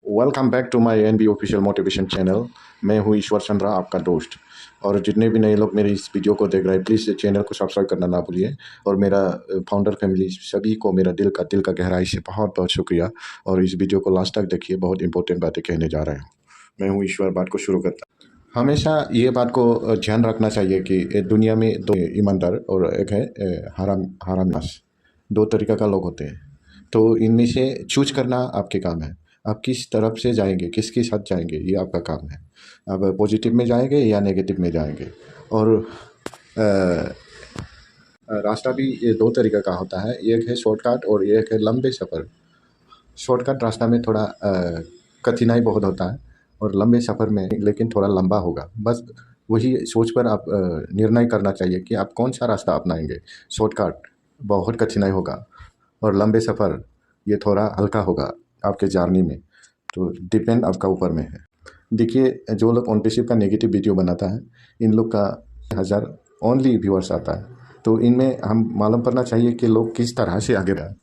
Welcome back to my NB official motivation channel. मैं हूँ ईश्वर चंद्रा, आपका दोस्त। और जितने भी नए लोग मेरे इस वीडियो को देख रहे हैं, प्लीज़ चैनल को सब्सक्राइब करना ना भूलिए। और मेरा फाउंडर फैमिली सभी को मेरा दिल का गहराई से बहुत बहुत शुक्रिया। और इस वीडियो को लास्ट तक देखिए, बहुत इंपॉर्टेंट बातें कहने जा रहे हैं। मैं हूँ ईश्वर, बात को शुरू करता हूँ। हमेशा ये बात को ध्यान रखना चाहिए कि दुनिया में दो ईमानदार और एक है हराम हरामनास। दो तरीका का लोग होते हैं। तो इनमें से चूज करना आपके काम है। आप किस तरफ से जाएंगे, किसके साथ जाएंगे, ये आपका काम है। अब पॉजिटिव में जाएंगे या नेगेटिव में जाएंगे। और रास्ता भी ये दो तरीके का होता है, एक है शॉर्टकट और एक है लंबे सफ़र। शॉर्टकट रास्ता में थोड़ा कठिनाई बहुत होता है, और लंबे सफ़र में लेकिन थोड़ा लंबा होगा। बस वही सोच कर आप निर्णय करना चाहिए कि आप कौन सा रास्ता अपनाएंगे। शॉर्टकट बहुत कठिनाई होगा, और लंबे सफ़र ये थोड़ा हल्का होगा आपके जर्नी में। तो डिपेंड आपका ऊपर में है। देखिए, जो लोग ऑनपेशिप का नेगेटिव वीडियो बनाता है, इन लोग का 1000 ओनली व्यूअर्स आता है। तो इनमें हम मालूम करना चाहिए कि लोग किस तरह से आगे बढ़े।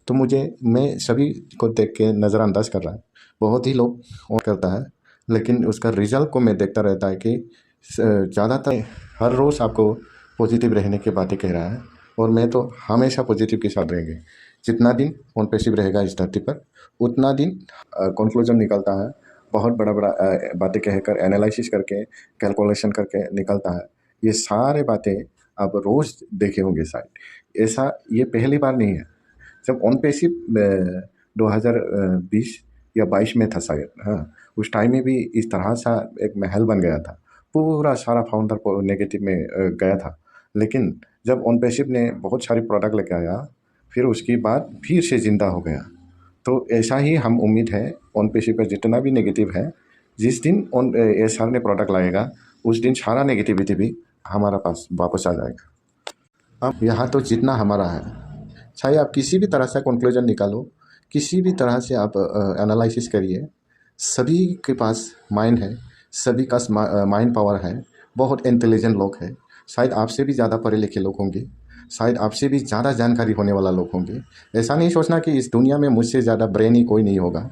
तो मैं सभी को देख के नज़रअंदाज कर रहा है। बहुत ही लोग ऑन करता है, लेकिन उसका रिजल्ट को मैं देखता रहता है कि ज़्यादातर हर रोज़ आपको पॉजिटिव रहने की बातें कह रहा है। और मैं तो हमेशा पॉजिटिव के साथ रहेंगे। जितना दिन ऑनपेशिव रहेगा इस धरती पर, उतना दिन कंक्लूजन निकलता है। बहुत बड़ा बड़ा बातें कहकर, एनालिसिस करके, कैलकुलेशन करके निकलता है। ये सारे बातें आप रोज़ देखे होंगे शायद। ऐसा ये पहली बार नहीं है। जब ऑन पेसिव 2020 या 22 में था शायद, हाँ, उस टाइम में भी इस तरह सा एक महल बन गया था। पूरा सारा फाउंडर को नेगेटिव में गया था। लेकिन जब ऑन पेसिव ने बहुत सारे प्रोडक्ट लेके आया, फिर उसके बाद फिर से ज़िंदा हो गया। तो ऐसा ही हम उम्मीद है ऑन पेशिप का जितना भी नेगेटिव है, जिस दिन ऑन एस आर ने प्रोडक्ट लाएगा, उस दिन सारा नेगेटिविटी भी हमारा पास वापस आ जाएगा। अब यहाँ तो जितना हमारा है, चाहे आप किसी भी तरह से कंक्लूजन निकालो, किसी भी तरह से आप एनालिसिस करिए, सभी के पास माइंड है, सभी का माइंड पावर है। बहुत इंटेलिजेंट लोग हैं। शायद आपसे भी ज़्यादा पढ़े लिखे लोग होंगे, शायद आपसे भी ज़्यादा जानकारी होने वाला लोग होंगे। ऐसा नहीं सोचना कि इस दुनिया में मुझसे ज़्यादा ब्रेनी कोई नहीं होगा,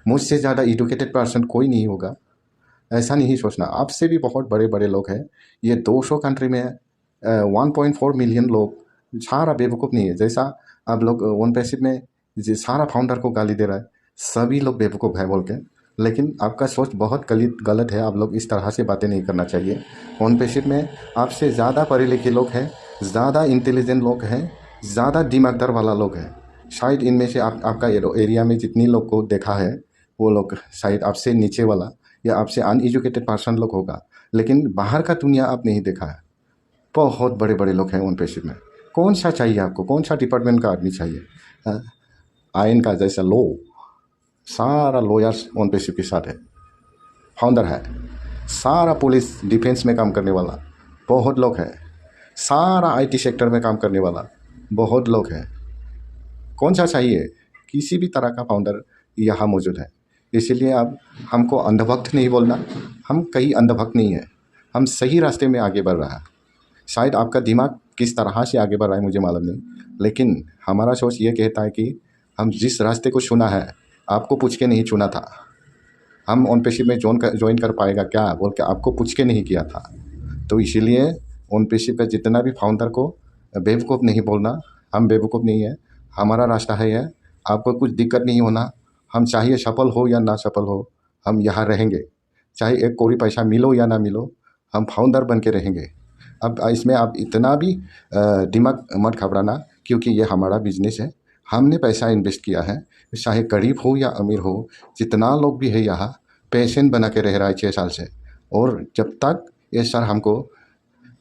मुझसे ज़्यादा एजुकेटेड पर्सन कोई नहीं होगा। ऐसा नहीं सोचना। आपसे भी बहुत बड़े बड़े लोग हैं। ये 200 कंट्री में 1.4 मिलियन लोग, सारा बेवकूफ़ नहीं है। जैसा आप लोग वन पैसिव में सारा फाउंडर को गाली दे रहा है, सभी लोग बेवकूफ़ है बोल के, लेकिन आपका सोच बहुत गलत है। आप लोग इस तरह से बातें नहीं करना चाहिए। वन पैसिव में आपसे ज़्यादा पढ़े लिखे लोग हैं, ज़्यादा इंटेलिजेंट लोग हैं, ज़्यादा दिमागदार वाला लोग हैं। शायद इनमें से आपका एरिया में जितनी लोग को देखा है, वो लोग शायद आपसे नीचे वाला या आपसे अनएजुकेटेड पर्सन लोग होगा। लेकिन बाहर का दुनिया आप नहीं देखा है। बहुत बड़े बड़े लोग हैं ओनपेशिप में। कौन सा चाहिए आपको, कौन सा डिपार्टमेंट का आदमी चाहिए? हाँ? आयन का जैसा लो, सारा लॉयर्स ओनपेशिप के साथ है। फाउंडर है, सारा पुलिस डिफेंस में काम करने वाला बहुत लोग हैं, सारा आईटी सेक्टर में काम करने वाला बहुत लोग हैं। कौन सा चाहिए? किसी भी तरह का फाउंडर यहाँ मौजूद है। इसीलिए अब हमको अंधभक्त नहीं बोलना। हम कहीं अंधभक्त नहीं है, हम सही रास्ते में आगे बढ़ रहा है। शायद आपका दिमाग किस तरह से आगे बढ़ रहा है मुझे मालूम नहीं, लेकिन हमारा सोच ये कहता है कि हम जिस रास्ते को चुना है, आपको पूछ के नहीं चुना था। हम ओनपेशिप में ज्वाइन कर पाएगा क्या बोल के आपको पूछ के नहीं किया था। तो इसीलिए ओनपेशिप का जितना भी फाउंडर को बेवकूफ़ नहीं बोलना। हम बेवकूफ़ नहीं है, हमारा रास्ता है यह। आपको कुछ दिक्कत नहीं होना। हम चाहे सफल हो या ना सफल हो, हम यहाँ रहेंगे। चाहे एक कौड़ी पैसा मिलो या ना मिलो, हम फाउंडर बन के रहेंगे। अब इसमें आप इतना भी दिमाग मत घबराना, क्योंकि ये हमारा बिजनेस है। हमने पैसा इन्वेस्ट किया है। चाहे गरीब हो या अमीर हो, जितना लोग भी है यहाँ पेशेंट बना के रह रहा है 6 साल से। और जब तक ये सर हमको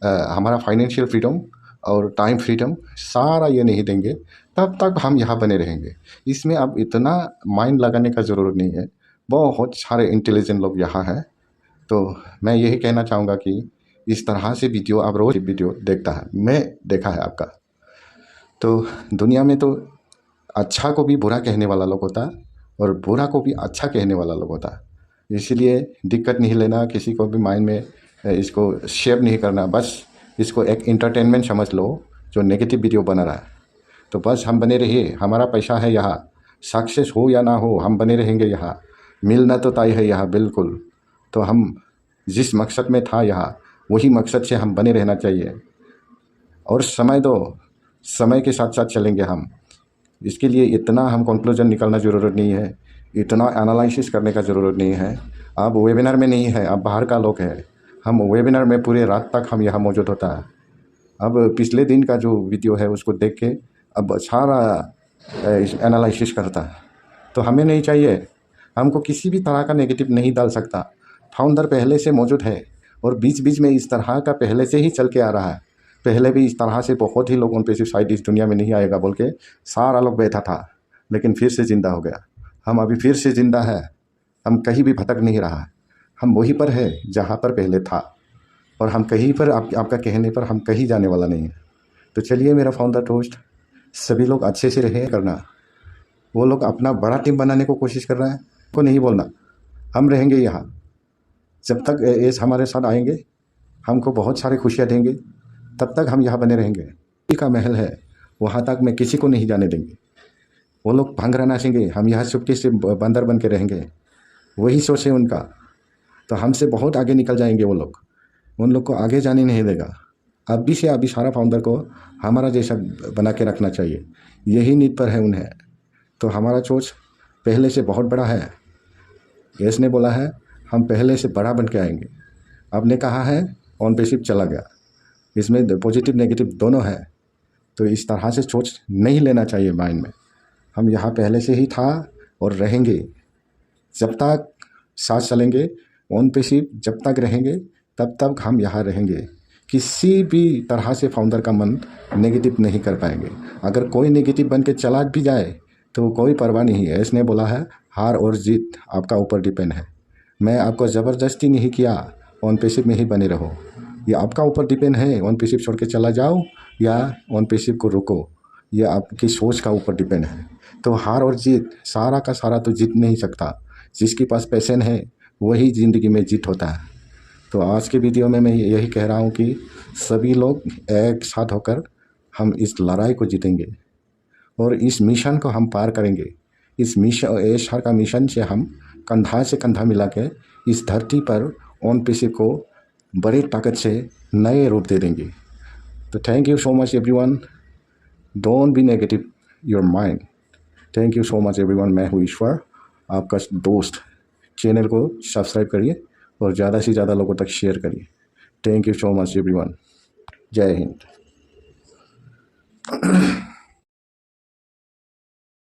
हमारा फाइनेंशियल फ्रीडम और टाइम फ्रीडम सारा ये नहीं देंगे, तब तक हम यहाँ बने रहेंगे। इसमें अब इतना माइंड लगाने का ज़रूरत नहीं है। बहुत सारे इंटेलिजेंट लोग यहाँ हैं। तो मैं यही कहना चाहूँगा कि इस तरह से वीडियो आप रोज़ वीडियो देखता है, मैं देखा है आपका। तो दुनिया में तो अच्छा को भी बुरा कहने वाला लोग होता है, और बुरा को भी अच्छा कहने वाला लोग होता है। इसीलिए दिक्कत नहीं लेना, किसी को भी माइंड में इसको शेप नहीं करना। बस इसको एक इंटरटेनमेंट समझ लो जो नेगेटिव वीडियो बना रहा है। तो बस हम बने रहिए, हमारा पैसा है यहाँ, सक्सेस हो या ना हो हम बने रहेंगे यहाँ। मिलना तो तय है यहाँ बिल्कुल। तो हम जिस मकसद में था यहाँ, वही मकसद से हम बने रहना चाहिए। और समय दो, समय के साथ साथ चलेंगे हम। इसके लिए इतना हम कंक्लूजन निकालना ज़रूरत नहीं है, इतना एनालिसिस करने का ज़रूरत नहीं है। आप वेबिनार में नहीं है, आप बाहर का लोग हैं। हम वेबिनार में पूरे रात तक हम यहाँ मौजूद होता है। अब पिछले दिन का जो वीडियो है उसको देख के अब सारा एनालिसिस करता है। तो हमें नहीं चाहिए, हमको किसी भी तरह का नेगेटिव नहीं डाल सकता। फाउंडर पहले से मौजूद है और बीच बीच में इस तरह का पहले से ही चल के आ रहा है। पहले भी इस तरह से बहुत ही लोग उन पे शायद इस दुनिया में नहीं आएगा बोल के सारा लोग बैठा था, लेकिन फिर से ज़िंदा हो गया। हम अभी फिर से ज़िंदा है, हम कहीं भी भटक नहीं रहा। हम वहीं पर है जहाँ पर पहले था, और हम कहीं पर आपका कहने पर हम कहीं जाने वाला नहीं है। तो चलिए मेरा फाउंडर दोस्त, सभी लोग अच्छे से रहे करना। वो लोग अपना बड़ा टीम बनाने को कोशिश कर रहे हैं, को नहीं बोलना। हम रहेंगे यहाँ जब तक एस हमारे साथ आएंगे, हमको बहुत सारी खुशियाँ देंगे, तब तक हम यहाँ बने रहेंगे। किसी का महल है, वहाँ तक मैं किसी को नहीं जाने देंगे। वो लोग भांगड़ा नाचेंगे, हम यहाँ चुपके से बंदर बन के रहेंगे। वही सोच है उनका। तो हमसे बहुत आगे निकल जाएंगे वो लोग, उन लोग को आगे जाने नहीं देगा। अभी से अभी सारा फाउंडर को हमारा जैसा बना के रखना चाहिए, यही नीड पर है उन्हें। तो हमारा सोच पहले से बहुत बड़ा है। यस ने बोला है हम पहले से बड़ा बन के आएंगे। आपने कहा है ऑन पे शिप चला गया, इसमें पॉजिटिव नेगेटिव दोनों है। तो इस तरह से सोच नहीं लेना चाहिए माइंड में। हम यहाँ पहले से ही था और रहेंगे जब तक साथ चलेंगे। ऑन पे शिप जब तक रहेंगे तब तक हम यहाँ रहेंगे। किसी भी तरह से फाउंडर का मन नेगेटिव नहीं कर पाएंगे। अगर कोई नेगेटिव बन के चला भी जाए तो कोई परवाह नहीं है। इसने बोला है हार और जीत आपका ऊपर डिपेंड है। मैं आपको ज़बरदस्ती नहीं किया ऑन पे शिप में ही बने रहो, ये आपका ऊपर डिपेंड है। ऑन पे शिप छोड़ के चला जाओ या ऑन पे शिप को रोको, ये आपकी सोच का ऊपर डिपेंड है। तो हार और जीत सारा का सारा तो जीत नहीं सकता। जिसके पास पैशन है वही ज़िंदगी में जीत होता है। तो आज के वीडियो में मैं यही कह रहा हूँ कि सभी लोग एक साथ होकर हम इस लड़ाई को जीतेंगे और इस मिशन को हम पार करेंगे। इस मिशन, एशहर का मिशन से हम कंधा से कंधा मिला के इस धरती पर ऑन पे शिप को बड़ी ताकत से नए रूप दे देंगे। तो thank you so much everyone, don't be negative your mind. Thank you so much everyone. मैं हूँ ईश्वर, आपका दोस्त। चैनल को सब्सक्राइब करिए और ज़्यादा से ज़्यादा लोगों तक शेयर करिए। Thank you so much everyone. जय हिंद।